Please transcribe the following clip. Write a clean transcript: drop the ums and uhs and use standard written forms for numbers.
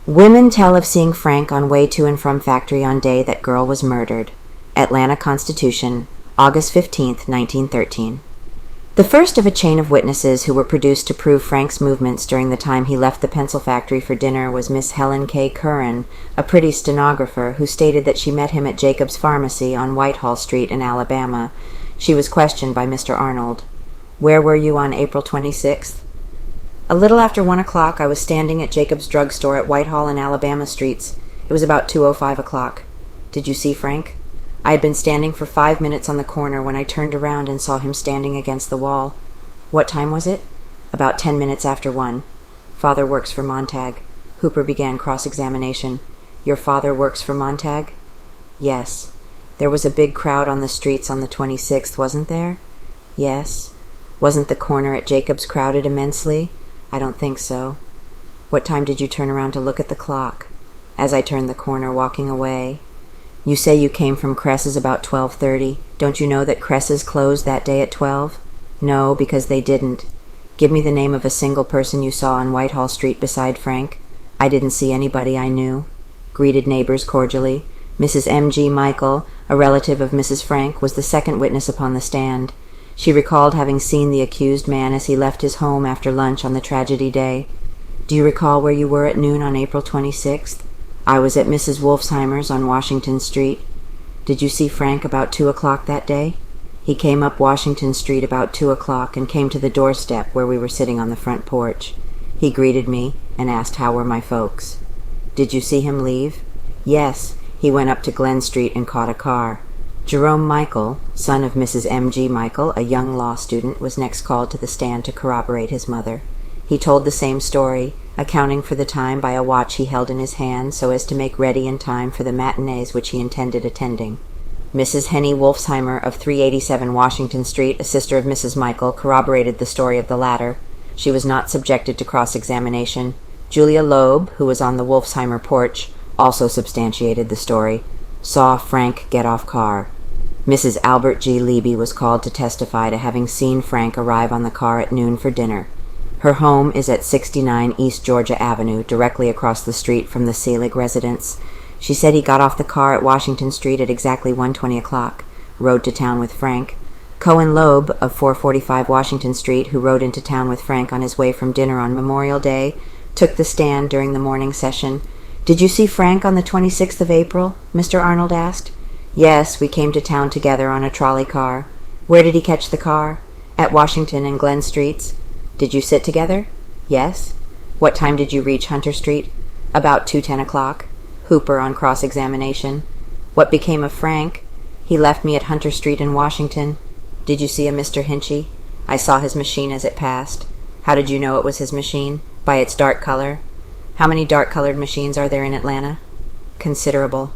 Women tell of seeing Frank on way to and from factory on day that girl was murdered. Atlanta Constitution, August 15th, 1913. The first of a chain of witnesses who were produced to prove Frank's movements during the time he left the pencil factory for dinner was Miss Helen K. Curran, a pretty stenographer, who stated that she met him at Jacob's Pharmacy on Whitehall Street in Alabama. She was questioned by Mr. Arnold. "Where were you on April 26th? "A little after 1 o'clock, I was standing at Jacob's drugstore at Whitehall and Alabama streets. It was about 2:05 o'clock. "Did you see Frank?" "I had been standing for 5 minutes on the corner when I turned around and saw him standing against the wall." "What time was it?" "About 10 minutes after 1. "Father works for Montag." Hooper began cross-examination. "Your father works for Montag?" "Yes." "There was a big crowd on the streets on the 26th, wasn't there?" "Yes." "Wasn't the corner at Jacob's crowded immensely?" "I don't think so." "What time did you turn around to look at the clock?" "As I turned the corner, walking away." "You say you came from Cress's about 12:30. Don't you know that Cress's closed that day at 12? "No, because they didn't." "Give me the name of a single person you saw on Whitehall Street beside Frank." "I didn't see anybody I knew." Greeted neighbors cordially. Mrs. M.G. Michael, a relative of Mrs. Frank, was the second witness upon the stand. She recalled having seen the accused man as he left his home after lunch on the tragedy day. "Do you recall where you were at noon on April 26th? "I was at Mrs. Wolfsheimer's on Washington Street." "Did you see Frank about 2 o'clock that day?" "He came up Washington Street about 2 o'clock and came to the doorstep where we were sitting on the front porch. He greeted me and asked how were my folks." "Did you see him leave?" "Yes. He went up to Glen Street and caught a car." Jerome Michael, son of Mrs. M.G. Michael, a young law student, was next called to the stand to corroborate his mother. He told the same story, accounting for the time by a watch he held in his hand so as to make ready in time for the matinees which he intended attending. Mrs. Henny Wolfsheimer of 387 Washington Street, a sister of Mrs. Michael, corroborated the story of the latter. She was not subjected to cross-examination. Julia Loeb, who was on the Wolfsheimer porch, also substantiated the story. Saw Frank get off car. Mrs. Albert G. Leby was called to testify to having seen Frank arrive on the car at noon for dinner. Her home is at 69 East Georgia Avenue, directly across the street from the Selig residence. She said he got off the car at Washington Street at exactly 1:20 o'clock, rode to town with Frank. Cohen Loeb of 445 Washington Street, who rode into town with Frank on his way from dinner on Memorial Day, took the stand during the morning session. "Did you see Frank on the 26th of April?" Mr. Arnold asked. "Yes, we came to town together on a trolley car." "Where did he catch the car?" "At Washington and Glen Streets." "Did you sit together?" "Yes." "What time did you reach Hunter Street?" "About 2:10 o'clock. Hooper on cross-examination. "What became of Frank?" "He left me at Hunter Street in Washington." "Did you see a Mr. Hinchy?" "I saw his machine as it passed." "How did you know it was his machine?" "By its dark color." "How many dark-colored machines are there in Atlanta?" "Considerable."